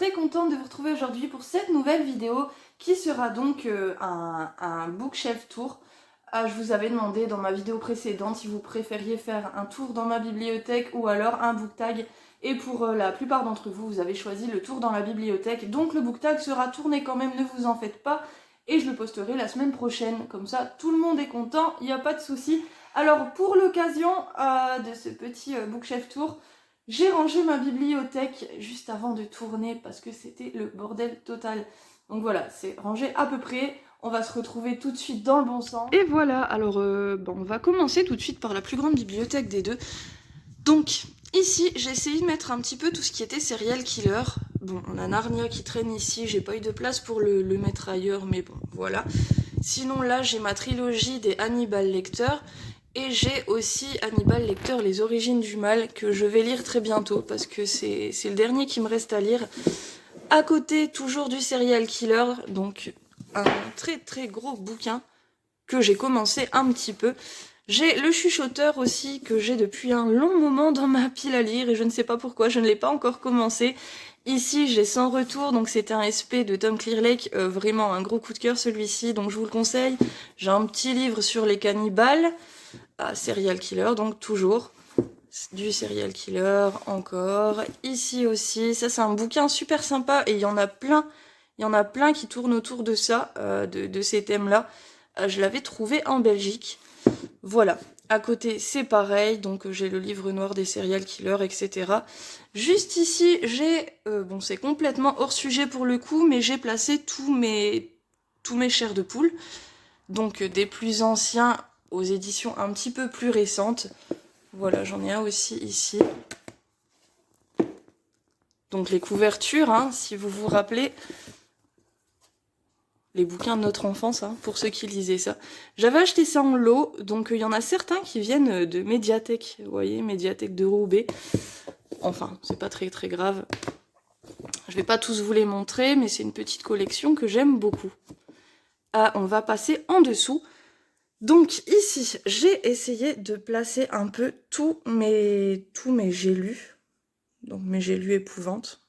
très contente de vous retrouver aujourd'hui pour cette nouvelle vidéo qui sera donc un bookshelf tour. Je vous avais demandé dans ma vidéo précédente si vous préfériez faire un tour dans ma bibliothèque ou alors un book tag. Et pour la plupart d'entre vous, vous avez choisi le tour dans la bibliothèque. Donc le book tag sera tourné quand même, ne vous en faites pas. Et je le posterai la semaine prochaine. Comme ça, tout le monde est content, il n'y a pas de souci. Alors pour l'occasion de ce petit bookshelf tour, j'ai rangé ma bibliothèque juste avant de tourner parce que c'était le bordel total. Donc voilà, c'est rangé à peu près. On va se retrouver tout de suite dans le bon sens. Et voilà, alors on va commencer tout de suite par la plus grande bibliothèque des deux. Donc ici, j'ai essayé de mettre un petit peu tout ce qui était serial killer. Bon, on a Narnia qui traîne ici, j'ai pas eu de place pour le mettre ailleurs, mais bon, voilà. Sinon là, j'ai ma trilogie des Hannibal Lecter. Et j'ai aussi Hannibal Lecter, Les Origines du Mal, que je vais lire très bientôt, parce que c'est le dernier qui me reste à lire. À côté, toujours du serial killer, donc un très très gros bouquin que j'ai commencé un petit peu. J'ai Le Chuchoteur aussi, que j'ai depuis un long moment dans ma pile à lire, et je ne sais pas pourquoi, je ne l'ai pas encore commencé. Ici, j'ai Sans Retour, donc c'était un SP de Tom Clearlake, vraiment un gros coup de cœur celui-ci, donc je vous le conseille. J'ai un petit livre sur les cannibales, serial killer, donc toujours du serial killer encore. Ici aussi, ça c'est un bouquin super sympa et il y en a plein qui tournent autour de ça, de ces thèmes-là. Je l'avais trouvé en Belgique. Voilà. À côté, c'est pareil, donc j'ai le livre noir des serial killers, etc. Juste ici, j'ai, bon c'est complètement hors sujet pour le coup, mais j'ai placé tous mes chairs de poule. Donc des plus anciens aux éditions un petit peu plus récentes. Voilà, j'en ai un aussi ici. Donc les couvertures, hein, si vous vous rappelez, les bouquins de notre enfance, hein, pour ceux qui lisaient ça. J'avais acheté ça en lot, donc il y en a certains qui viennent de Médiathèque, vous voyez, Médiathèque de Roubaix. Enfin, c'est pas très très grave. Je vais pas tous vous les montrer, mais c'est une petite collection que j'aime beaucoup. On va passer en dessous. Donc ici, j'ai essayé de placer un peu tous mes gélus. Donc mes gélus épouvantes.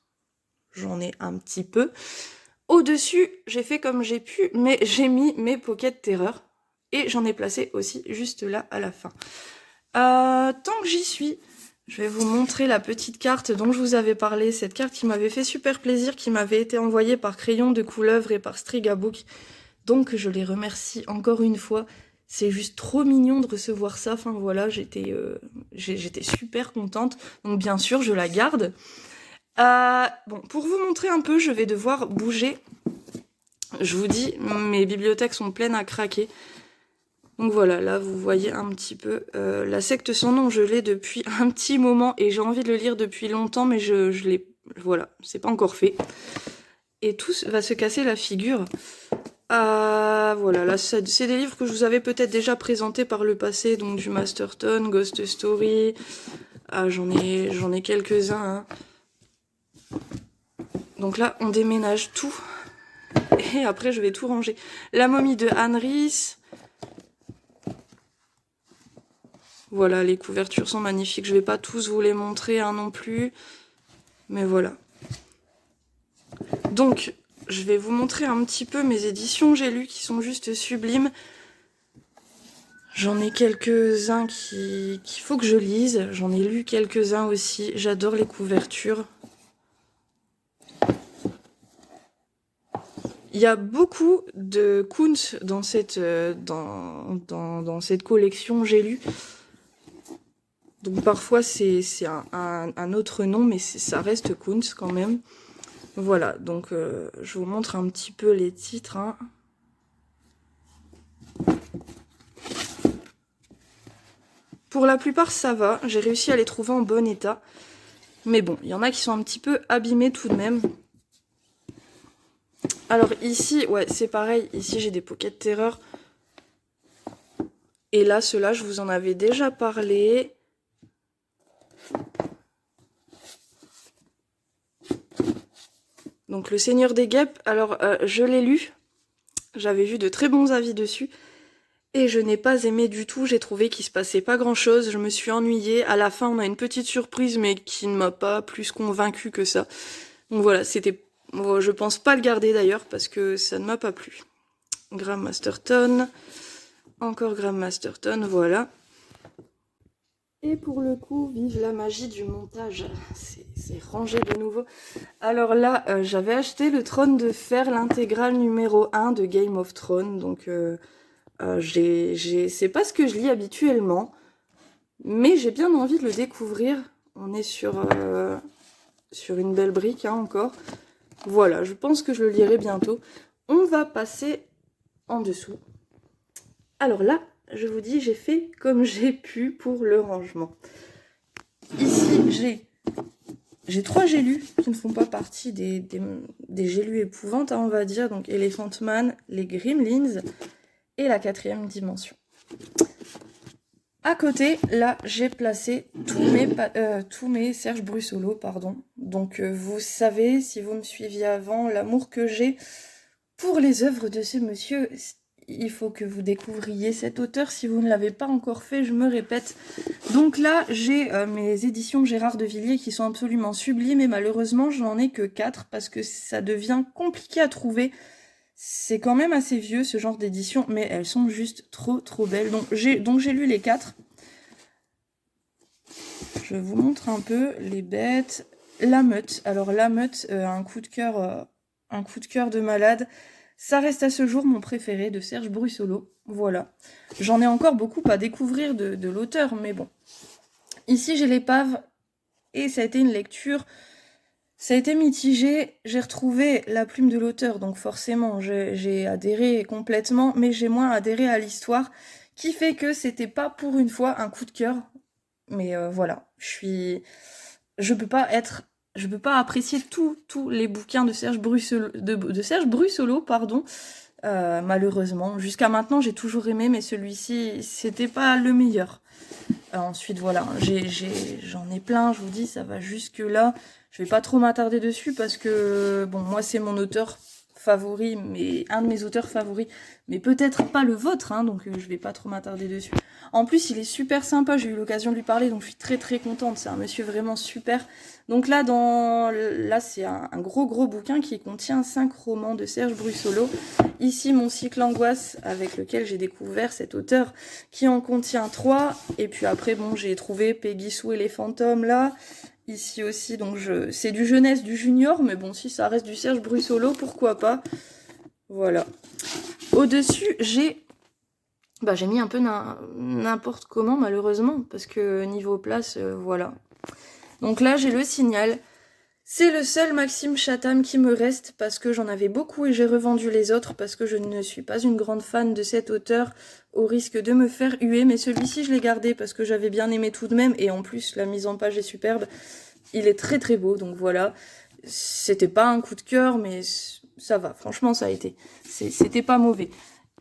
J'en ai un petit peu. Au-dessus, j'ai fait comme j'ai pu, mais j'ai mis mes Pocket Terreur. Et j'en ai placé aussi juste là à la fin. Tant que j'y suis, je vais vous montrer la petite carte dont je vous avais parlé. Cette carte qui m'avait fait super plaisir, qui m'avait été envoyée par Crayon de Couleuvre et par Strigabook. Donc je les remercie encore une fois. C'est juste trop mignon de recevoir ça. Enfin voilà, j'étais super contente. Donc bien sûr, je la garde. Bon, pour vous montrer un peu, je vais devoir bouger. Je vous dis, mes bibliothèques sont pleines à craquer. Donc voilà, là vous voyez un petit peu. La secte sans nom, je l'ai depuis un petit moment et j'ai envie de le lire depuis longtemps, mais je l'ai. Voilà, c'est pas encore fait. Et tout va se casser la figure. Voilà, là c'est des livres que je vous avais peut-être déjà présentés par le passé, donc du Masterton, Ghost Story. J'en ai quelques-uns. Hein. Donc là, on déménage tout. Et après, je vais tout ranger. La momie de Anne Rice. Voilà, les couvertures sont magnifiques. Je vais pas tous vous les montrer hein, non plus. Mais voilà. Donc, je vais vous montrer un petit peu mes éditions j'ai lu qui sont juste sublimes. J'en ai quelques-uns qu'il faut que je lise. J'en ai lu quelques-uns aussi. J'adore les couvertures. Il y a beaucoup de Kuntz dans cette, dans cette collection j'ai lu. Donc parfois c'est un autre nom, mais ça reste Kuntz quand même. Voilà, donc je vous montre un petit peu les titres. Hein. Pour la plupart ça va, j'ai réussi à les trouver en bon état. Mais bon, il y en a qui sont un petit peu abîmés tout de même. Alors ici, ouais, c'est pareil. Ici, j'ai des Pocket Terreur. Et là, ceux-là, je vous en avais déjà parlé. Donc, Le Seigneur des Guêpes. Alors, je l'ai lu. J'avais vu de très bons avis dessus. Et je n'ai pas aimé du tout. J'ai trouvé qu'il se passait pas grand-chose. Je me suis ennuyée. À la fin, on a une petite surprise, mais qui ne m'a pas plus convaincue que ça. Donc voilà, c'était Bon, je pense pas le garder d'ailleurs parce que ça ne m'a pas plu. Graham Masterton, encore Graham Masterton, voilà. Et pour le coup, vive la magie du montage, c'est rangé de nouveau. Alors là, j'avais acheté le Trône de Fer, l'intégrale numéro 1 de Game of Thrones, donc c'est pas ce que je lis habituellement, mais j'ai bien envie de le découvrir. On est sur une belle brique hein, encore. Voilà, je pense que je le lirai bientôt. On va passer en dessous. Alors là, je vous dis, j'ai fait comme j'ai pu pour le rangement. Ici, j'ai 3 gélus qui ne font pas partie des gélus épouvantes, hein, on va dire. Donc Elephant Man, les Gremlins et la 4e dimension. À côté, là, j'ai placé tous mes Serge Brussolo, pardon. Donc vous savez, si vous me suiviez avant, l'amour que j'ai pour les œuvres de ce monsieur. Il faut que vous découvriez cet auteur. Si vous ne l'avez pas encore fait, je me répète. Donc là, j'ai mes éditions Gérard de Villiers qui sont absolument sublimes. Et malheureusement, je n'en ai que 4 parce que ça devient compliqué à trouver. C'est quand même assez vieux ce genre d'édition, mais elles sont juste trop belles. Donc j'ai lu les 4. Je vous montre un peu les bêtes. La Meute. Alors la Meute, un coup de cœur de malade. Ça reste à ce jour mon préféré de Serge Brussolo. Voilà. J'en ai encore beaucoup à découvrir de l'auteur, mais bon. Ici, j'ai l'épave, et ça a été une lecture. Ça a été mitigé. J'ai retrouvé la plume de l'auteur, donc forcément, j'ai adhéré complètement, mais j'ai moins adhéré à l'histoire, qui fait que c'était pas pour une fois un coup de cœur. Mais voilà, je peux pas apprécier tous les bouquins de Serge Brussolo, pardon. Malheureusement, jusqu'à maintenant j'ai toujours aimé, mais celui-ci c'était pas le meilleur. Ensuite voilà, j'en ai plein, je vous dis, ça va jusque là. Je vais pas trop m'attarder dessus parce que bon, moi c'est mon auteur favori, mais un de mes auteurs favoris, mais peut-être pas le vôtre, hein, donc je vais pas trop m'attarder dessus. En plus, il est super sympa, j'ai eu l'occasion de lui parler, donc je suis très contente, c'est un monsieur vraiment super. Donc là, c'est un gros bouquin qui contient 5 romans de Serge Brussolo. Ici, mon cycle Angoisse, avec lequel j'ai découvert cet auteur, qui en contient 3. Et puis après, bon, j'ai trouvé Peggy Sue et les fantômes, là. Ici aussi, donc c'est du jeunesse, du junior, mais bon, si ça reste du Serge Brussolo, pourquoi pas. Voilà. Au-dessus, j'ai mis un peu n'importe comment, malheureusement, parce que niveau place, voilà. Donc là, j'ai Le Signal. C'est le seul Maxime Chatham qui me reste, parce que j'en avais beaucoup et j'ai revendu les autres, parce que je ne suis pas une grande fan de cet auteur, au risque de me faire huer. Mais celui-ci, je l'ai gardé parce que j'avais bien aimé tout de même, et en plus, la mise en page est superbe. Il est très beau, donc voilà. C'était pas un coup de cœur, mais ça va, franchement, ça a été. C'était pas mauvais.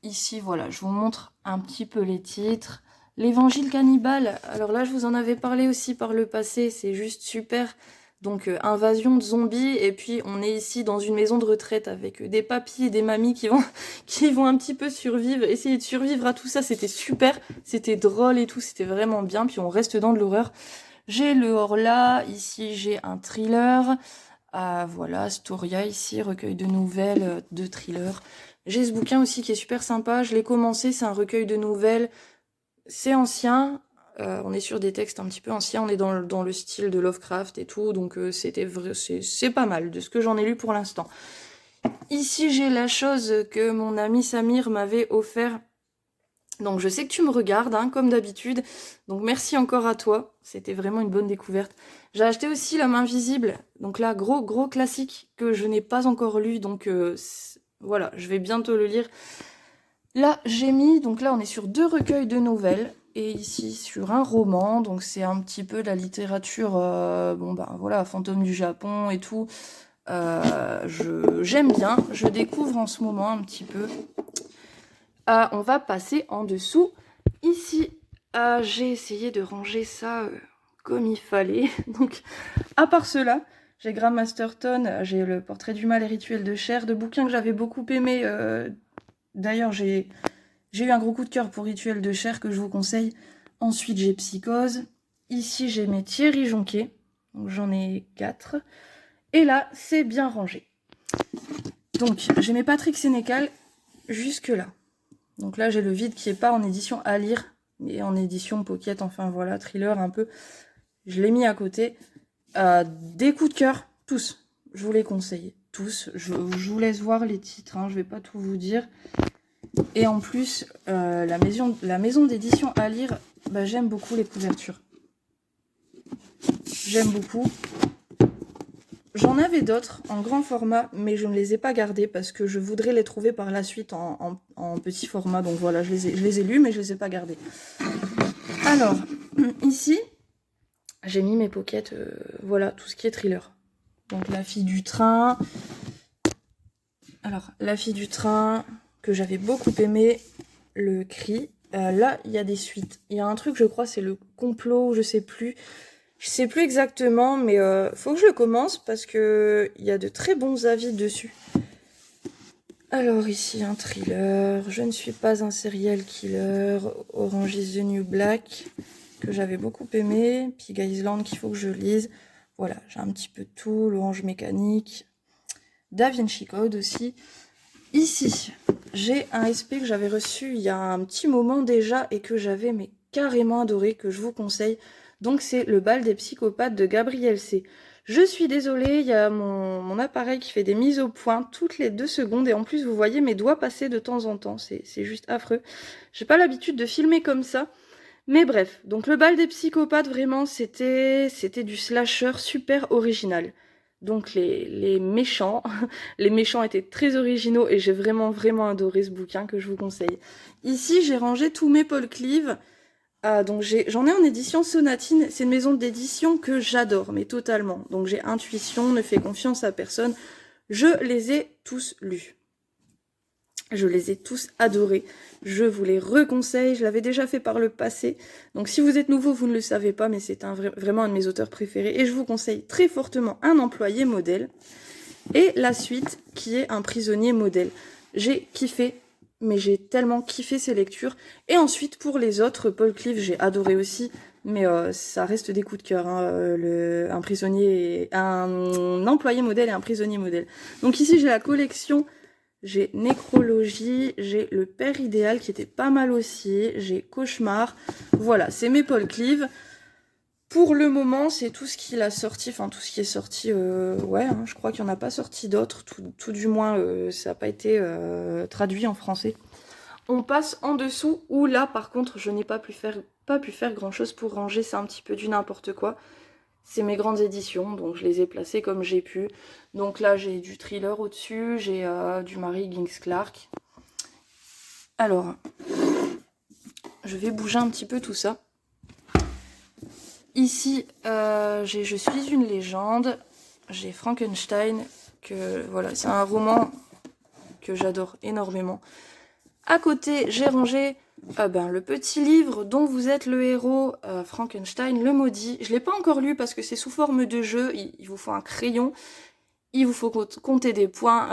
Ici, voilà, je vous montre un petit peu les titres. L'Évangile cannibale, alors là, je vous en avais parlé aussi par le passé, c'est juste super. Donc, invasion de zombies, et puis on est ici dans une maison de retraite avec des papis et des mamies qui vont un petit peu survivre, essayer de survivre à tout ça, c'était super, c'était drôle et tout, c'était vraiment bien, puis on reste dans de l'horreur. J'ai le Horla, ici j'ai un thriller, voilà, Storia ici, recueil de nouvelles, de thrillers. J'ai ce bouquin aussi qui est super sympa, je l'ai commencé, c'est un recueil de nouvelles, c'est ancien, on est sur des textes un petit peu anciens, on est dans le style de Lovecraft et tout, donc c'est pas mal de ce que j'en ai lu pour l'instant. Ici j'ai La Chose que mon ami Samir m'avait offert. Donc je sais que tu me regardes, hein, comme d'habitude, donc merci encore à toi, c'était vraiment une bonne découverte. J'ai acheté aussi La Main Visible, donc là, gros classique que je n'ai pas encore lu, donc voilà, je vais bientôt le lire. Là, j'ai mis, donc là on est sur 2 recueils de nouvelles, et ici sur un roman, donc c'est un petit peu de la littérature, voilà, fantôme du Japon et tout. J'aime bien, je découvre en ce moment un petit peu. On va passer en dessous. Ici, j'ai essayé de ranger ça comme il fallait. Donc, à part cela, j'ai Graham Masterton, j'ai Le Portrait du mal et Rituel de chair, de bouquins que j'avais beaucoup aimé. D'ailleurs, j'ai eu un gros coup de cœur pour Rituel de chair que je vous conseille. Ensuite, j'ai Psychose. Ici, j'ai mes Thierry Jonquet. Donc, j'en ai 4. Et là, c'est bien rangé. Donc, j'ai mes Patrick Sénécal jusque là. Donc là, j'ai le vide qui est pas en édition à lire, mais en édition pocket, enfin voilà, thriller un peu. Je l'ai mis à côté. Des coups de cœur, tous. Je vous les conseille, tous. Je vous laisse voir les titres, hein, je vais pas tout vous dire. Et en plus, la maison d'édition à lire, bah, j'aime beaucoup les couvertures. J'aime beaucoup. J'en avais d'autres en grand format, mais je ne les ai pas gardés parce que je voudrais les trouver par la suite en petit format. Donc voilà, je les ai lus, mais je ne les ai pas gardés. Alors, ici, j'ai mis mes pockets, voilà, tout ce qui est thriller. Donc La fille du train. Alors, La fille du train, que j'avais beaucoup aimé, Le cri. Là, il y a des suites. Il y a un truc, je crois, c'est Le complot, je sais plus. Je sais plus exactement, mais faut que je le commence parce que il y a de très bons avis dessus. Alors ici, un thriller. Je ne suis pas un serial killer. Orange is the New Black, que j'avais beaucoup aimé. Pig Island, qu'il faut que je lise. Voilà, j'ai un petit peu de tout. L'Orange Mécanique. Da Vinci Code aussi. Ici, j'ai un SP que j'avais reçu il y a un petit moment déjà et que j'avais mais carrément adoré, que je vous conseille. Donc c'est Le bal des psychopathes de Gabriel C. Je suis désolée, il y a mon appareil qui fait des mises au point toutes les 2 secondes et en plus vous voyez mes doigts passer de temps en temps, c'est juste affreux. J'ai pas l'habitude de filmer comme ça, mais bref. Donc Le bal des psychopathes, vraiment, c'était du slasher super original. Donc les méchants, les méchants étaient très originaux et j'ai vraiment adoré ce bouquin que je vous conseille. Ici j'ai rangé tous mes Paul Clive. Donc j'en ai en édition Sonatine, c'est une maison d'édition que j'adore, mais totalement. Donc j'ai Intuition, Ne fais confiance à personne. Je les ai tous lus. Je les ai tous adorés. Je vous les reconseille, je l'avais déjà fait par le passé. Donc si vous êtes nouveau, vous ne le savez pas, mais c'est vraiment un de mes auteurs préférés. Et je vous conseille très fortement Un employé modèle. Et la suite, qui est Un prisonnier modèle. J'ai kiffé, mais j'ai tellement kiffé ces lectures. Et ensuite, pour les autres, Paul Clive, j'ai adoré aussi. Mais ça reste des coups de cœur, hein, un employé modèle et un prisonnier modèle. Donc ici, j'ai la collection... J'ai Nécrologie, j'ai Le Père idéal qui était pas mal aussi, j'ai Cauchemar. Voilà, c'est mes Paul Clive. Pour le moment, c'est tout ce qu'il a sorti, enfin tout ce qui est sorti, ouais, hein, je crois qu'il n'y en a pas sorti d'autres, tout du moins, ça n'a pas été traduit en français. On passe en dessous, où là, par contre, je n'ai pas pu faire grand chose pour ranger, c'est un petit peu du n'importe quoi. C'est mes grandes éditions, donc je les ai placées comme j'ai pu. Donc là, j'ai du thriller au-dessus, j'ai du Mary Ginks Clark. Alors, je vais bouger un petit peu tout ça. Ici, j'ai Je suis une légende, j'ai Frankenstein, que voilà, c'est un roman que j'adore énormément. À côté, j'ai rangé le petit livre dont vous êtes le héros, Frankenstein, le maudit. Je ne l'ai pas encore lu parce que c'est sous forme de jeu, il vous faut un crayon, il vous faut compter des points,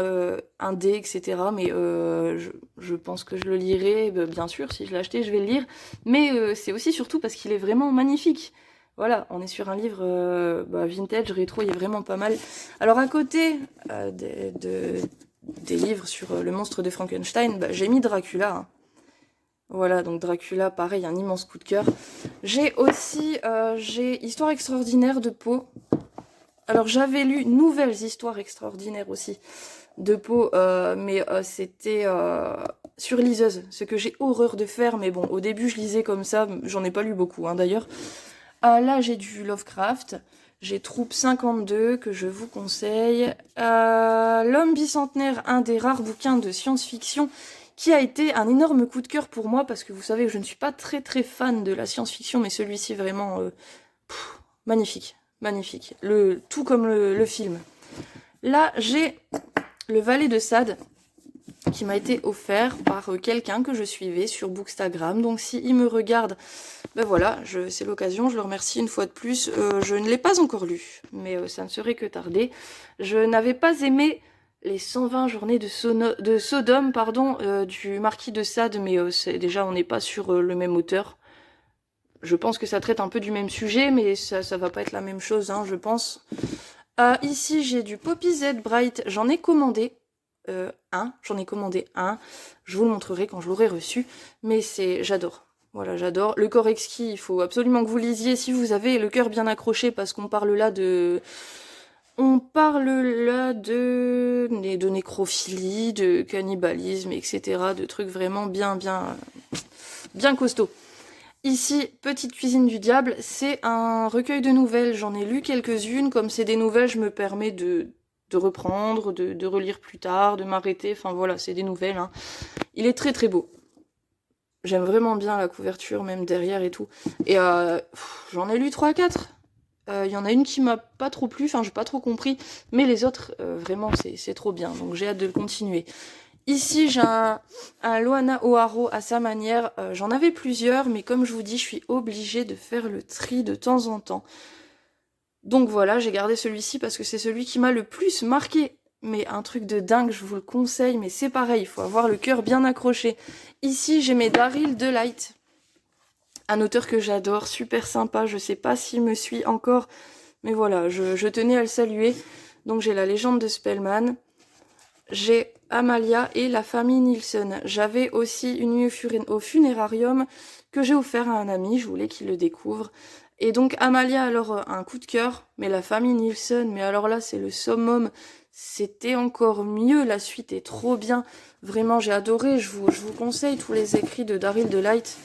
un dé, etc. Mais je pense que je le lirai, bien sûr, si je l'ai acheté, je vais le lire. Mais c'est aussi surtout parce qu'il est vraiment magnifique. Voilà, on est sur un livre vintage, rétro, il est vraiment pas mal. Alors à côté des livres sur le monstre de Frankenstein, j'ai mis Dracula. Hein. Voilà, donc Dracula, pareil, un immense coup de cœur. J'ai aussi Histoire extraordinaire de Poe. Alors j'avais lu Nouvelles histoires extraordinaires aussi de Poe, mais c'était sur liseuse, ce que j'ai horreur de faire, mais bon, au début je lisais comme ça, j'en ai pas lu beaucoup hein, d'ailleurs. Là j'ai du Lovecraft, j'ai Troupe 52 que je vous conseille. L'homme bicentenaire, un des rares bouquins de science-fiction qui a été un énorme coup de cœur pour moi, parce que vous savez que je ne suis pas très fan de la science-fiction, mais celui-ci vraiment magnifique, magnifique. Tout comme le film. Là j'ai Le Valet de Sade, qui m'a été offert par quelqu'un que je suivais sur Bookstagram. Donc s'il me regarde, ben voilà, c'est l'occasion, je le remercie une fois de plus. Je ne l'ai pas encore lu, mais ça ne serait que tardé. Je n'avais pas aimé les 120 journées de Sodome, du Marquis de Sade, mais déjà on n'est pas sur le même auteur. Je pense que ça traite un peu du même sujet, mais ça va pas être la même chose, hein, je pense. Ici j'ai du Poppy Z Bright, j'en ai commandé. j'en ai commandé un, je vous le montrerai quand je l'aurai reçu, mais j'adore. Voilà, j'adore. Le corps exquis, il faut absolument que vous lisiez si vous avez le cœur bien accroché, parce qu'on parle là de... On parle là de nécrophilie, de cannibalisme, etc. De trucs vraiment bien costauds. Ici, Petite cuisine du diable, c'est un recueil de nouvelles. J'en ai lu quelques-unes. Comme c'est des nouvelles, je me permets de reprendre, de relire plus tard, de m'arrêter. Enfin voilà, c'est des nouvelles. Hein. Il est très très beau. J'aime vraiment bien la couverture, même derrière et tout. Et j'en ai lu 3-4. Il y en a une qui m'a pas trop plu, enfin j'ai pas trop compris. Mais les autres, vraiment, c'est trop bien. Donc j'ai hâte de le continuer. Ici, j'ai un Loana O'Haro à sa manière. J'en avais plusieurs, mais comme je vous dis, je suis obligée de faire le tri de temps en temps. Donc voilà, j'ai gardé celui-ci parce que c'est celui qui m'a le plus marqué. Mais un truc de dingue, je vous le conseille, mais c'est pareil, il faut avoir le cœur bien accroché. Ici, j'ai mes Daryl Delight, un auteur que j'adore, super sympa, je sais pas s'il me suit encore, mais voilà, je tenais à le saluer. Donc j'ai La légende de Spellman, j'ai Amalia et La famille Nielsen. J'avais aussi Une nuit au funérarium que j'ai offert à un ami, je voulais qu'il le découvre. Et donc Amalia, alors un coup de cœur, mais La famille Nielsen, mais alors là c'est le summum, c'était encore mieux, la suite est trop bien. Vraiment j'ai adoré, je vous conseille tous les écrits de Daryl Delight.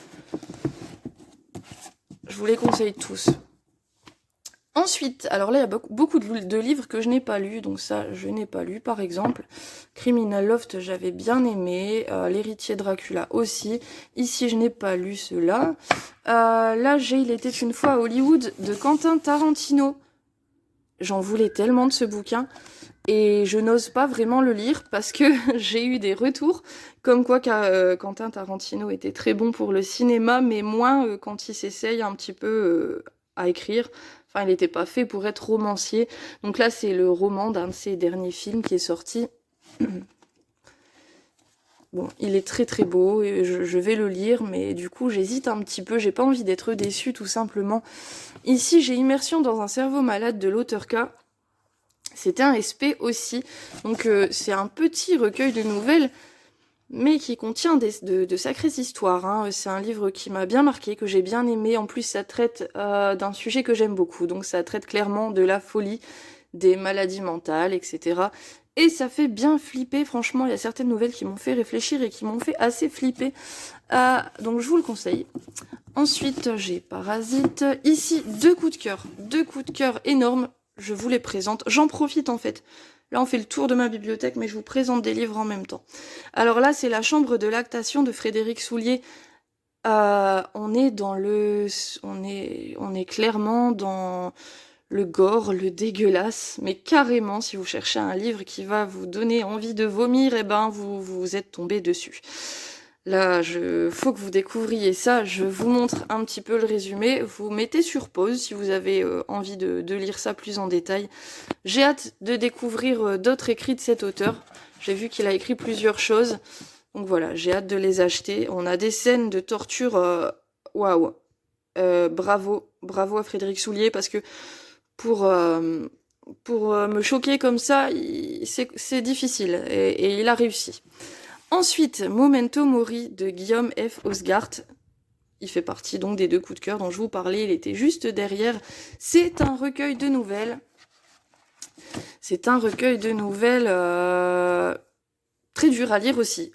Je vous les conseille tous. Ensuite, alors là, il y a beaucoup de livres que je n'ai pas lus, donc ça, je n'ai pas lu, par exemple. Criminal Loft, j'avais bien aimé. L'héritier Dracula aussi. Ici, je n'ai pas lu cela. Là, j'ai Il était une fois à Hollywood de Quentin Tarantino. J'en voulais tellement de ce bouquin. Et je n'ose pas vraiment le lire parce que j'ai eu des retours comme quoi Quentin Tarantino était très bon pour le cinéma, mais moins quand il s'essaye un petit peu à écrire. Enfin, il n'était pas fait pour être romancier. Donc là, c'est le roman d'un de ses derniers films qui est sorti. Bon, il est très très beau, et je vais le lire, mais du coup, j'hésite un petit peu. J'ai pas envie d'être déçue, tout simplement. Ici, j'ai Immersion dans un cerveau malade de l'auteur K. C'était un SP aussi. Donc, c'est un petit recueil de nouvelles, mais qui contient de sacrées histoires. Hein. C'est un livre qui m'a bien marqué, que j'ai bien aimé. En plus, ça traite d'un sujet que j'aime beaucoup. Donc, ça traite clairement de la folie, des maladies mentales, etc. Et ça fait bien flipper. Franchement, il y a certaines nouvelles qui m'ont fait réfléchir et qui m'ont fait assez flipper. Donc, je vous le conseille. Ensuite, j'ai Parasite. Ici, deux coups de cœur énormes. Je vous les présente. J'en profite en fait. Là, on fait le tour de ma bibliothèque, mais je vous présente des livres en même temps. Alors là, c'est La chambre de lactation de Frédéric Soulier. On est clairement dans le gore, le dégueulasse, mais carrément, si vous cherchez un livre qui va vous donner envie de vomir, eh ben, vous êtes tombé dessus. Là, faut que vous découvriez ça. Je vous montre un petit peu le résumé. Vous mettez sur pause si vous avez envie de lire ça plus en détail. J'ai hâte de découvrir d'autres écrits de cet auteur. J'ai vu qu'il a écrit plusieurs choses. Donc voilà, j'ai hâte de les acheter. On a des scènes de torture. Waouh. Bravo à Frédéric Soulier, parce que pour me choquer comme ça, c'est difficile. Et il a réussi. Ensuite, Memento Mori de Guillaume F. Osgart. Il fait partie donc des deux coups de cœur dont je vous parlais. Il était juste derrière. C'est un recueil de nouvelles. Très dur à lire aussi.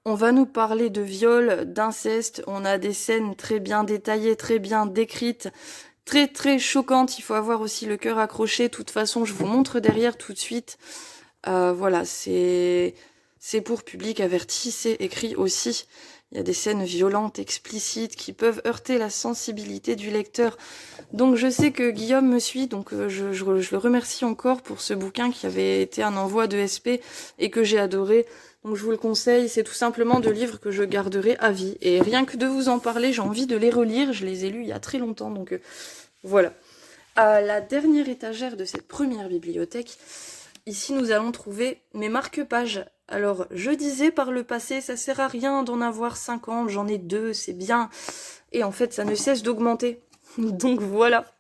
On va nous parler de viol, d'inceste. On a des scènes très bien détaillées, très bien décrites, très très choquantes. Il faut avoir aussi le cœur accroché. De toute façon, je vous montre derrière tout de suite. Voilà, c'est pour public averti, c'est écrit aussi. Il y a des scènes violentes, explicites, qui peuvent heurter la sensibilité du lecteur. Donc je sais que Guillaume me suit, donc je le remercie encore pour ce bouquin qui avait été un envoi de SP et que j'ai adoré. Donc je vous le conseille, c'est tout simplement de livres que je garderai à vie. Et rien que de vous en parler, j'ai envie de les relire. Je les ai lus il y a très longtemps, donc voilà. À la dernière étagère de cette première bibliothèque, ici nous allons trouver mes marque-pages. Alors, je disais par le passé, ça sert à rien d'en avoir 50, j'en ai 2, c'est bien. Et en fait, ça ne cesse d'augmenter. Donc voilà.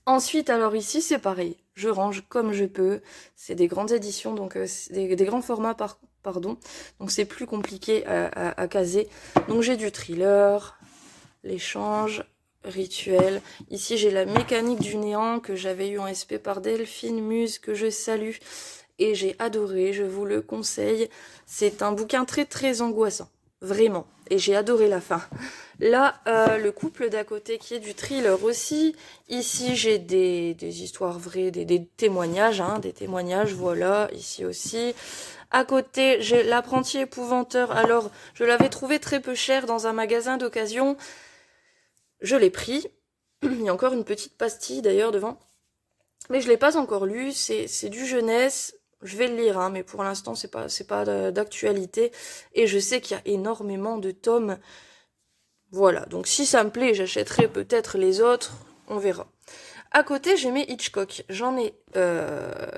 Ensuite, alors ici, c'est pareil. je range comme je peux. C'est des grandes éditions, donc des grands formats, pardon. Donc c'est plus compliqué à caser. Donc j'ai du thriller, l'échange, rituel. Ici j'ai la mécanique du néant que j'avais eu en SP par Delphine Muse, que je salue. Et j'ai adoré, je vous le conseille. C'est un bouquin très très angoissant, vraiment. Et j'ai adoré la fin. Là, le couple d'à côté qui est du thriller aussi. Ici, j'ai des histoires vraies, des témoignages, hein, des témoignages, voilà, ici aussi. À côté, j'ai l'apprenti épouvanteur. Alors, je l'avais trouvé très peu cher dans un magasin d'occasion. Je l'ai pris. Il y a encore une petite pastille d'ailleurs devant. Mais je l'ai pas encore lu, c'est du jeunesse. Je vais le lire, hein, mais pour l'instant, c'est pas d'actualité. Et je sais qu'il y a énormément de tomes. Voilà, donc si ça me plaît, j'achèterai peut-être les autres, on verra. À côté, j'ai mes Hitchcock. J'en ai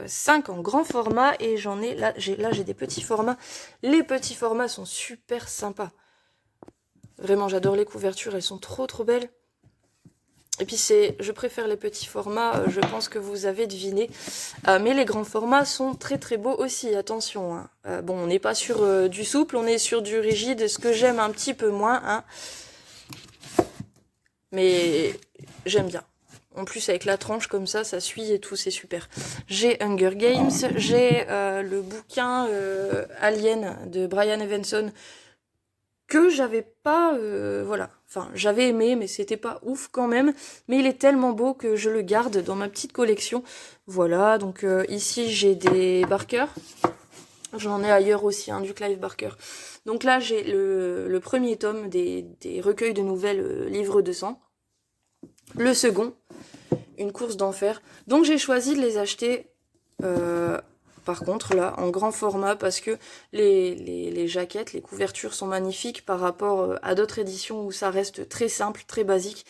5 en grand format et j'en ai là j'ai des petits formats. Les petits formats sont super sympas. Vraiment, j'adore les couvertures, elles sont trop trop belles. Et puis je préfère les petits formats, je pense que vous avez deviné. Mais les grands formats sont très très beaux aussi, attention. Hein. Bon, on n'est pas sur du souple, on est sur du rigide, ce que j'aime un petit peu moins. Hein. Mais j'aime bien. En plus, avec la tranche comme ça suit et tout, c'est super. J'ai Hunger Games, j'ai le bouquin Alien de Brian Evenson, que j'avais pas, voilà, enfin j'avais aimé, mais c'était pas ouf quand même, mais il est tellement beau que je le garde dans ma petite collection. Voilà, donc ici j'ai des Barker, j'en ai ailleurs aussi, hein, du Clive Barker. Donc là j'ai le premier tome des recueils de nouvelles livres de sang, le second, une course d'enfer, donc j'ai choisi de les acheter par contre là en grand format parce que les jaquettes, les couvertures sont magnifiques par rapport à d'autres éditions où ça reste très simple, très basique.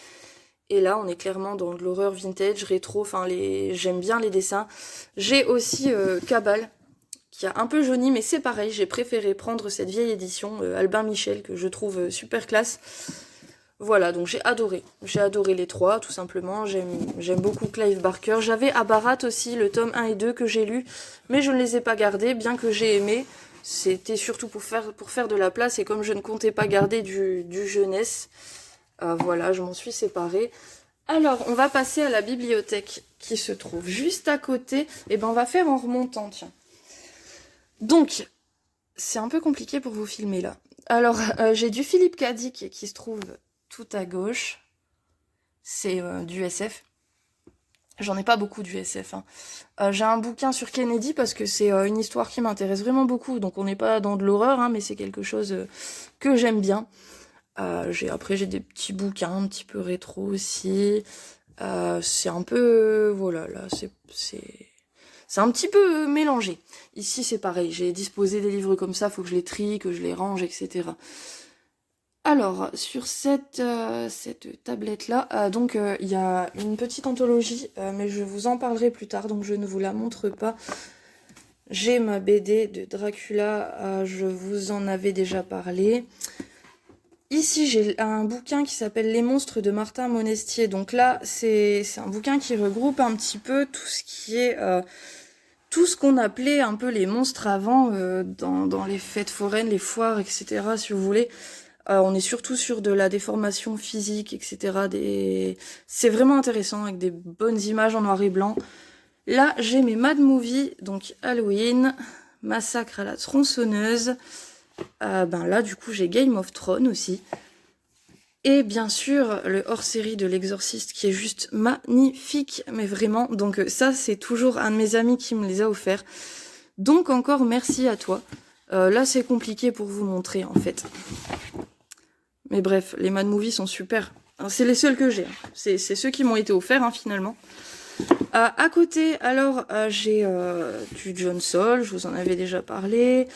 Et là on est clairement dans de l'horreur vintage, rétro, enfin j'aime bien les dessins. J'ai aussi Cabal qui a un peu jauni, mais c'est pareil, j'ai préféré prendre cette vieille édition Albin Michel que je trouve super classe. Voilà, donc j'ai adoré les trois, tout simplement. J'aime beaucoup Clive Barker. J'avais Abarat aussi, le tome 1 et 2 que j'ai lu, mais je ne les ai pas gardés, bien que j'ai aimé. C'était surtout pour faire de la place, et comme je ne comptais pas garder du jeunesse, voilà, je m'en suis séparée. Alors, on va passer à la bibliothèque qui se trouve juste à côté. Et ben, on va faire en remontant, tiens. Donc, c'est un peu compliqué pour vous filmer là. Alors, j'ai du Philippe K. Dick qui se trouve tout à gauche, c'est du SF. J'en ai pas beaucoup du SF. Hein. J'ai un bouquin sur Kennedy parce que c'est une histoire qui m'intéresse vraiment beaucoup. Donc on n'est pas dans de l'horreur, hein, mais c'est quelque chose que j'aime bien. Après j'ai des petits bouquins un petit peu rétro aussi. C'est un peu... voilà, là c'est un petit peu mélangé. Ici c'est pareil, j'ai disposé des livres comme ça, faut que je les trie, que je les range, etc. Alors, sur cette tablette-là, donc il y a une petite anthologie, mais je vous en parlerai plus tard, donc je ne vous la montre pas. J'ai ma BD de Dracula, je vous en avais déjà parlé. Ici, j'ai un bouquin qui s'appelle Les monstres de Martin Monestier. Donc là, c'est un bouquin qui regroupe un petit peu tout ce qui est... tout ce qu'on appelait un peu les monstres avant, dans les fêtes foraines, les foires, etc., si vous voulez. On est surtout sur de la déformation physique, etc. C'est vraiment intéressant, avec des bonnes images en noir et blanc. Là, j'ai mes Mad Movies, donc Halloween, Massacre à la tronçonneuse. Là, du coup, j'ai Game of Thrones aussi. Et bien sûr, le hors-série de l'Exorciste, qui est juste magnifique, mais vraiment. Donc ça, c'est toujours un de mes amis qui me les a offerts. Donc encore merci à toi. Là, c'est compliqué pour vous montrer, en fait. Mais bref, les Mad Movies sont super. C'est les seuls que j'ai. C'est ceux qui m'ont été offerts, hein, finalement. À côté, alors, j'ai du John Saul, je vous en avais déjà parlé.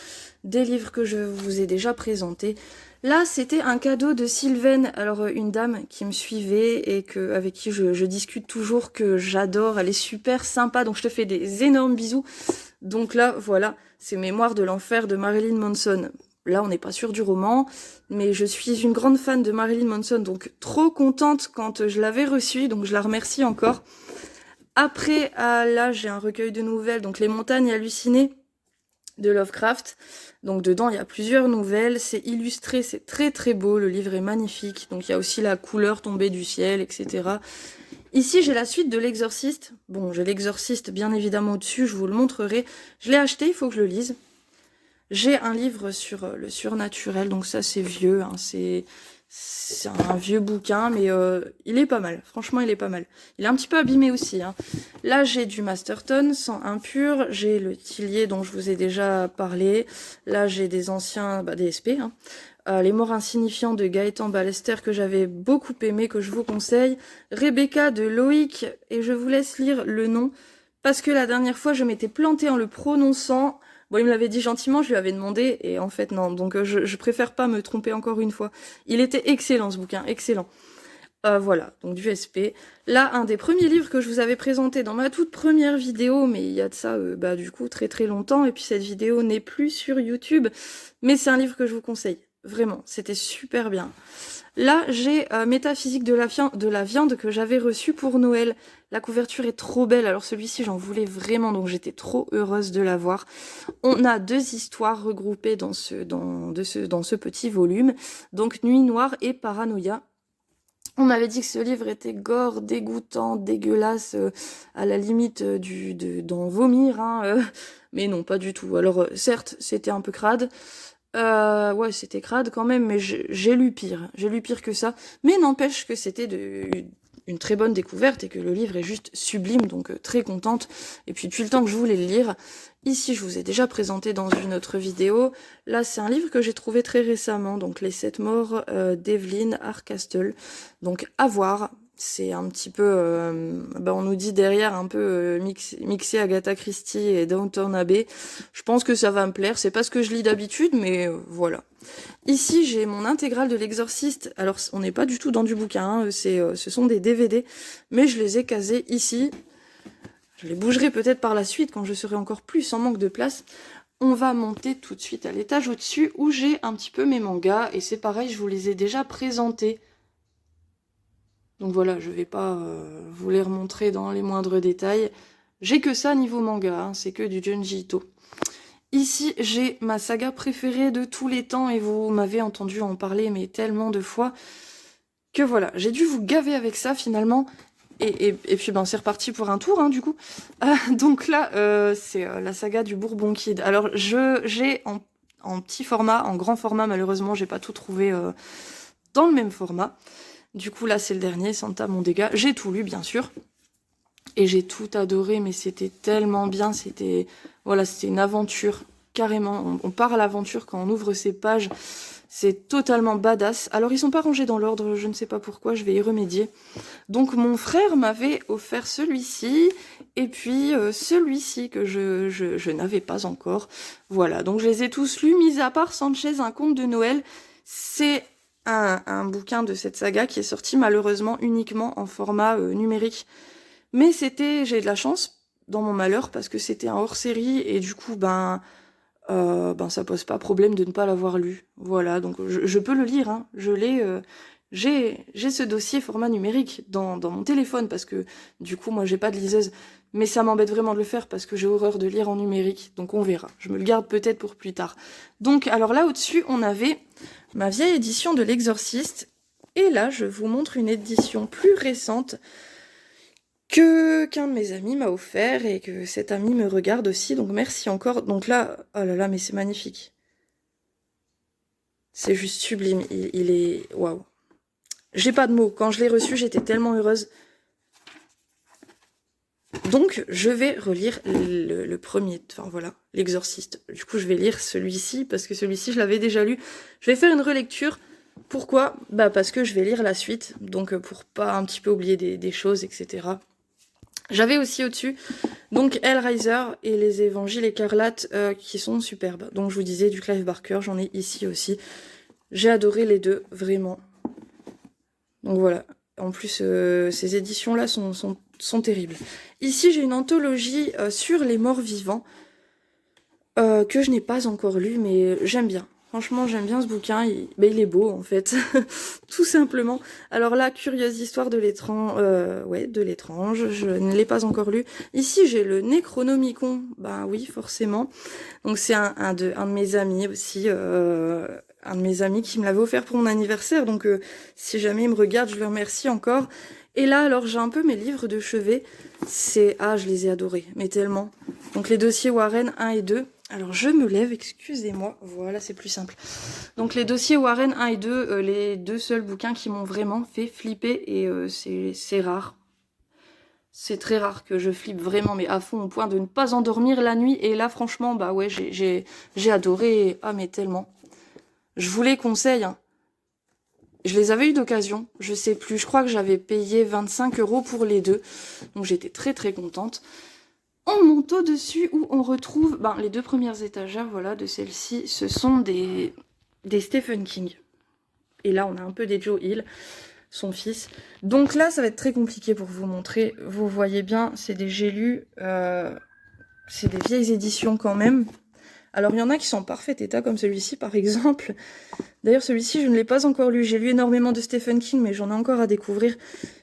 Des livres que je vous ai déjà présentés. Là, c'était un cadeau de Sylvaine. Alors, une dame qui me suivait et avec qui je discute toujours, que j'adore. Elle est super sympa, donc je te fais des énormes bisous. Donc là, voilà, c'est Mémoires de l'enfer de Marilyn Manson. Là, on n'est pas sûr du roman, mais je suis une grande fan de Marilyn Manson, donc trop contente quand je l'avais reçue, donc je la remercie encore. Après, là, j'ai un recueil de nouvelles, donc Les Montagnes Hallucinées de Lovecraft. Donc dedans, il y a plusieurs nouvelles, c'est illustré, c'est très très beau, le livre est magnifique. Donc il y a aussi la couleur tombée du ciel, etc. Ici, j'ai la suite de l'Exorciste. Bon, j'ai l'Exorciste bien évidemment au-dessus, je vous le montrerai. Je l'ai acheté, il faut que je le lise. J'ai un livre sur le surnaturel, donc ça c'est vieux, hein, c'est un vieux bouquin, mais il est pas mal, franchement il est pas mal. Il est un petit peu abîmé aussi. Hein. Là j'ai du Masterton, sans impur, j'ai le Tillier dont je vous ai déjà parlé, là j'ai des anciens, des SP, hein. Les morts insignifiants de Gaëtan Ballester que j'avais beaucoup aimé, que je vous conseille, Rebecca de Loïc, et je vous laisse lire le nom, parce que la dernière fois je m'étais plantée en le prononçant. Bon, il me l'avait dit gentiment, je lui avais demandé, et en fait, non. Donc, je préfère pas me tromper encore une fois. Il était excellent, ce bouquin, excellent. Voilà, donc du SP. Là, un des premiers livres que je vous avais présenté dans ma toute première vidéo, mais il y a de ça, du coup, très très longtemps, et puis cette vidéo n'est plus sur YouTube, mais c'est un livre que je vous conseille. Vraiment, c'était super bien. Là, j'ai Métaphysique de la viande que j'avais reçu pour Noël. La couverture est trop belle, alors celui-ci j'en voulais vraiment, donc j'étais trop heureuse de l'avoir. On a 2 histoires regroupées dans ce petit volume, donc Nuit Noire et Paranoïa. On m'avait dit que ce livre était gore, dégoûtant, dégueulasse, à la limite d'en vomir, hein, mais non, pas du tout. Alors certes, c'était un peu crade, ouais, c'était crade quand même, mais j'ai lu pire. J'ai lu pire que ça. Mais n'empêche que c'était une très bonne découverte et que le livre est juste sublime, donc très contente. Et puis depuis le temps que je voulais le lire, ici je vous ai déjà présenté dans une autre vidéo. Là, c'est un livre que j'ai trouvé très récemment, donc Les 7 morts d'Evelyn Hardcastle. Donc à voir. C'est un petit peu, on nous dit derrière un peu mixé Agatha Christie et Downton Abbey. Je pense que ça va me plaire. C'est pas ce que je lis d'habitude, mais voilà. Ici, j'ai mon intégrale de l'Exorciste. Alors, on n'est pas du tout dans du bouquin, hein, ce sont des DVD, mais je les ai casés ici. Je les bougerai peut-être par la suite quand je serai encore plus en manque de place. On va monter tout de suite à l'étage au-dessus où j'ai un petit peu mes mangas, et c'est pareil, je vous les ai déjà présentés. Donc voilà, je vais pas vous les remontrer dans les moindres détails. J'ai que ça niveau manga, hein, c'est que du Junji Ito. Ici, j'ai ma saga préférée de tous les temps, et vous m'avez entendu en parler mais tellement de fois, que voilà, j'ai dû vous gaver avec ça finalement, et puis c'est reparti pour un tour, hein, du coup. Donc là, c'est la saga du Bourbon Kid. Alors, j'ai en petit format, en grand format, malheureusement, j'ai pas tout trouvé dans le même format. Du coup, là, c'est le dernier, Santa Mondega. J'ai tout lu, bien sûr. Et j'ai tout adoré, mais c'était tellement bien. C'était une aventure, carrément. On part à l'aventure quand on ouvre ces pages. C'est totalement badass. Alors, ils sont pas rangés dans l'ordre, je ne sais pas pourquoi, je vais y remédier. Donc, mon frère m'avait offert celui-ci, et puis celui-ci que je n'avais pas encore. Voilà, donc je les ai tous lus, mis à part Sanchez, un conte de Noël. C'est un bouquin de cette saga qui est sorti malheureusement uniquement en format numérique. Mais j'ai de la chance dans mon malheur parce que c'était un hors-série et du coup, ça pose pas problème de ne pas l'avoir lu. Voilà, donc je peux le lire, hein. Je l'ai, j'ai ce dossier format numérique dans mon téléphone parce que du coup, moi, j'ai pas de liseuse. Mais ça m'embête vraiment de le faire parce que j'ai horreur de lire en numérique. Donc on verra. Je me le garde peut-être pour plus tard. Donc, alors là, au-dessus, on avait ma vieille édition de l'Exorciste. Et là, je vous montre une édition plus récente qu'un de mes amis m'a offert et que cet ami me regarde aussi. Donc merci encore. Donc là, oh là là, mais c'est magnifique. C'est juste sublime. Il est... Waouh. J'ai pas de mots. Quand je l'ai reçu, j'étais tellement heureuse. Donc, je vais relire le premier, enfin voilà, l'Exorciste. Du coup, je vais lire celui-ci, parce que celui-ci, je l'avais déjà lu. Je vais faire une relecture. Pourquoi ? Parce que je vais lire la suite, donc pour pas un petit peu oublier des choses, etc. J'avais aussi au-dessus, donc Hellraiser et les Évangiles écarlates, qui sont superbes. Donc, je vous disais, du Clive Barker, j'en ai ici aussi. J'ai adoré les deux, vraiment. Donc voilà. En plus, ces éditions-là sont terribles. Ici, j'ai une anthologie sur les morts vivants que je n'ai pas encore lue, mais j'aime bien. Franchement, j'aime bien ce bouquin, il est beau en fait, tout simplement. Alors là, curieuse histoire de l'étrange, de l'étrange, je ne l'ai pas encore lu. Ici, j'ai le Necronomicon, bah oui, forcément. Donc c'est un de mes amis aussi, un de mes amis qui me l'avait offert pour mon anniversaire, donc si jamais il me regarde, je le remercie encore. Et là, alors j'ai un peu mes livres de chevet, je les ai adorés, mais tellement. Donc les dossiers Warren 1 et 2. Alors je me lève, excusez-moi, voilà c'est plus simple. Donc les dossiers Warren 1 et 2, les deux seuls bouquins qui m'ont vraiment fait flipper et c'est rare. C'est très rare que je flippe vraiment mais à fond au point de ne pas endormir la nuit et là franchement bah ouais j'ai adoré, ah mais tellement. Je vous les conseille, hein. Je les avais eu d'occasion, je sais plus, je crois que j'avais payé 25 € pour les deux, donc j'étais très très contente. On monte au-dessus où on retrouve les deux premières étagères, voilà, de celle-ci, ce sont des Stephen King. Et là, on a un peu des Joe Hill, son fils. Donc là, ça va être très compliqué pour vous montrer. Vous voyez bien, c'est des j'ai lus, c'est des vieilles éditions quand même. Alors, il y en a qui sont en parfait état, comme celui-ci, par exemple. D'ailleurs, celui-ci, je ne l'ai pas encore lu. J'ai lu énormément de Stephen King, mais j'en ai encore à découvrir.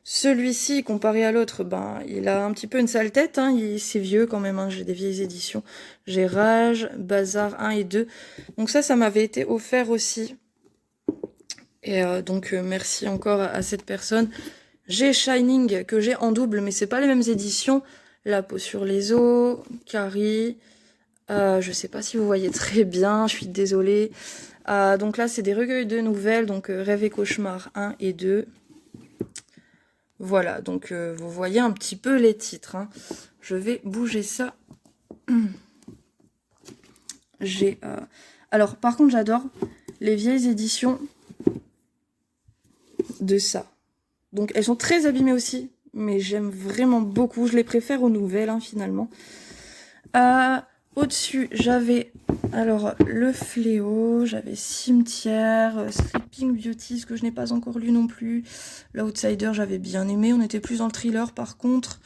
Celui-ci, comparé à l'autre, il a un petit peu une sale tête. Hein. C'est vieux quand même, hein. J'ai des vieilles éditions. J'ai Rage, Bazar 1 et 2. Donc ça m'avait été offert aussi. Et donc, merci encore à cette personne. J'ai Shining, que j'ai en double, mais c'est pas les mêmes éditions. La peau sur les os, Carrie... je sais pas si vous voyez très bien, je suis désolée. Donc là, c'est des recueils de nouvelles, donc Rêve et Cauchemar 1 et 2. Voilà, donc vous voyez un petit peu les titres. Hein. Je vais bouger ça. J'ai. Alors, par contre, j'adore les vieilles éditions de ça. Donc, elles sont très abîmées aussi, mais j'aime vraiment beaucoup. Je les préfère aux nouvelles, hein, finalement. Au-dessus, j'avais alors Le Fléau, j'avais Cimetière, Sleeping Beauty, ce que je n'ai pas encore lu non plus. L'Outsider, j'avais bien aimé. On était plus dans le thriller par contre.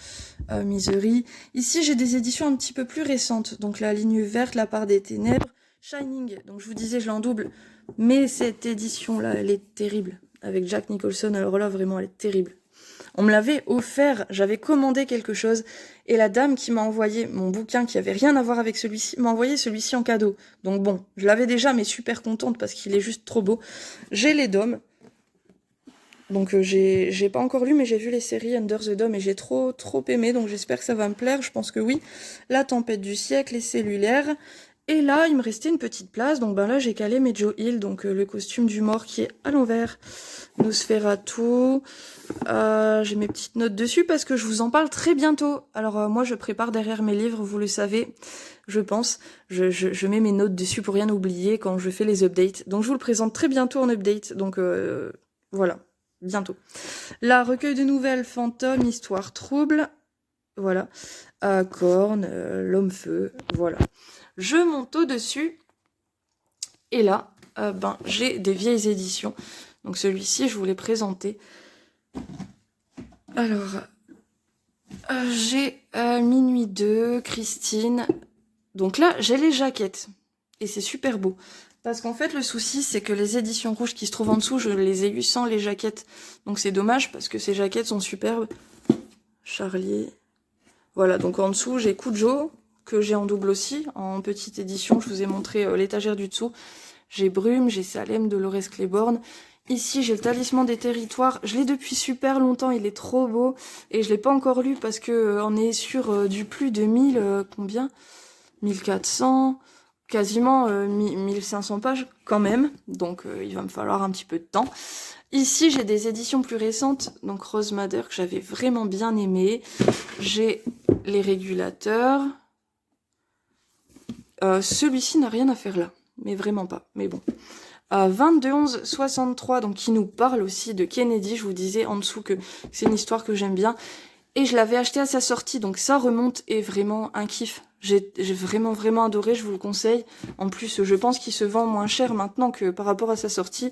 Misery. Ici, j'ai des éditions un petit peu plus récentes. Donc La Ligne Verte, La Part des Ténèbres, Shining. Donc je vous disais, je l'ai en double. Mais cette édition-là, elle est terrible. Avec Jack Nicholson, alors là, vraiment, elle est terrible. On me l'avait offert, j'avais commandé quelque chose, et la dame qui m'a envoyé mon bouquin, qui avait rien à voir avec celui-ci, m'a envoyé celui-ci en cadeau. Donc bon, je l'avais déjà, mais super contente, parce qu'il est juste trop beau. J'ai les Dômes, donc j'ai pas encore lu, mais j'ai vu les séries Under the Dome, et j'ai trop aimé, donc j'espère que ça va me plaire, je pense que oui. La Tempête du siècle, les Cellulaires, et là, il me restait une petite place, donc là, j'ai calé mes Joe Hill, donc le costume du mort qui est à l'envers, Nosferatu, j'ai mes petites notes dessus parce que je vous en parle très bientôt. Alors moi, je prépare derrière mes livres, vous le savez, je pense. Je mets mes notes dessus pour rien oublier quand je fais les updates. Donc je vous le présente très bientôt en update, donc voilà, bientôt. Là, recueil de nouvelles, fantômes, histoire trouble, voilà. Corne, l'homme-feu, voilà. Je monte au-dessus, et là, j'ai des vieilles éditions. Donc celui-ci, je vous l'ai présenté. Alors, j'ai Minuit 2, Christine. Donc là, j'ai les jaquettes. Et c'est super beau. Parce qu'en fait, le souci, c'est que les éditions rouges qui se trouvent en dessous, je les ai eues sans les jaquettes. Donc c'est dommage, parce que ces jaquettes sont superbes. Charlie. Voilà, donc en dessous, j'ai Cujo, que j'ai en double aussi, en petite édition. Je vous ai montré l'étagère du dessous. J'ai Brume, j'ai Salem de Laurence Claiborne. Ici, j'ai le Talisman des territoires. Je l'ai depuis super longtemps, il est trop beau. Et je l'ai pas encore lu parce que on est sur du plus de 1000, combien 1400, quasiment 1500 pages quand même. Donc il va me falloir un petit peu de temps. Ici, j'ai des éditions plus récentes. Donc Rose Madder, que j'avais vraiment bien aimé. J'ai les régulateurs. Celui-ci n'a rien à faire là. Mais vraiment pas. Mais bon. 22-11-63, donc qui nous parle aussi de Kennedy. Je vous disais en dessous que c'est une histoire que j'aime bien. Et je l'avais acheté à sa sortie, donc ça remonte et vraiment un kiff. J'ai vraiment adoré, je vous le conseille. En plus, je pense qu'il se vend moins cher maintenant que par rapport à sa sortie.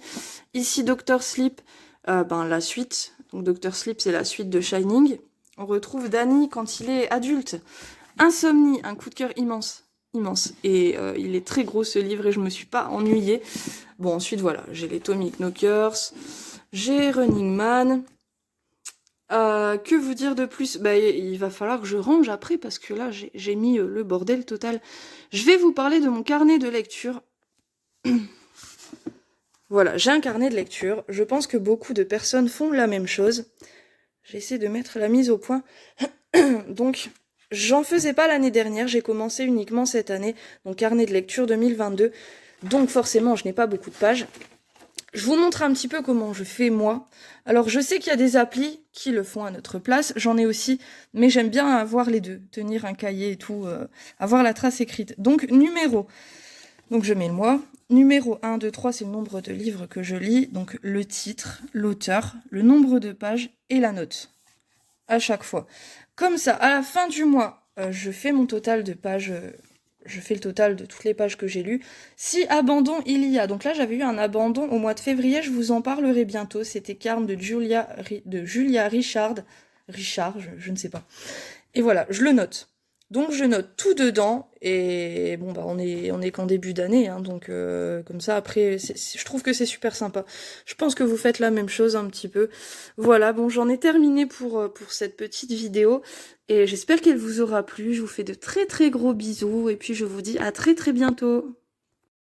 Ici, Dr. Sleep, la suite. Donc Dr. Sleep, c'est la suite de Shining. On retrouve Danny quand il est adulte. Insomnie, un coup de cœur immense. immense. Et il est très gros ce livre et je me suis pas ennuyée. Bon, ensuite, voilà, j'ai les Atomic Knockers, j'ai Running Man. Que vous dire de plus? Bah, il va falloir que je range après parce que là, j'ai mis le bordel total. Je vais vous parler de mon carnet de lecture. Voilà, j'ai un carnet de lecture. Je pense que beaucoup de personnes font la même chose. J'essaie de mettre la mise au point. Donc, j'en faisais pas l'année dernière, j'ai commencé uniquement cette année. Donc, carnet de lecture 2022. Donc, forcément, je n'ai pas beaucoup de pages. Je vous montre un petit peu comment je fais moi. Alors, je sais qu'il y a des applis qui le font à notre place. J'en ai aussi, mais j'aime bien avoir les deux. Tenir un cahier et tout, avoir la trace écrite. Donc, numéro. Donc, je mets le mois. Numéro 1, 2, 3, c'est le nombre de livres que je lis. Donc, le titre, l'auteur, le nombre de pages et la note. À chaque fois. Comme ça, à la fin du mois, je fais mon total de pages. Je fais le total de toutes les pages que j'ai lues. Si abandon il y a. Donc là, j'avais eu un abandon au mois de février. Je vous en parlerai bientôt. C'était Carne de Julia Richard. Je ne sais pas. Et voilà, je le note. Donc je note tout dedans et bon bah on est qu'en début d'année hein, donc comme ça après je trouve que c'est super sympa. Je pense que vous faites la même chose un petit peu. Voilà, bon j'en ai terminé pour cette petite vidéo et j'espère qu'elle vous aura plu. Je vous fais de très très gros bisous et puis je vous dis à très très bientôt.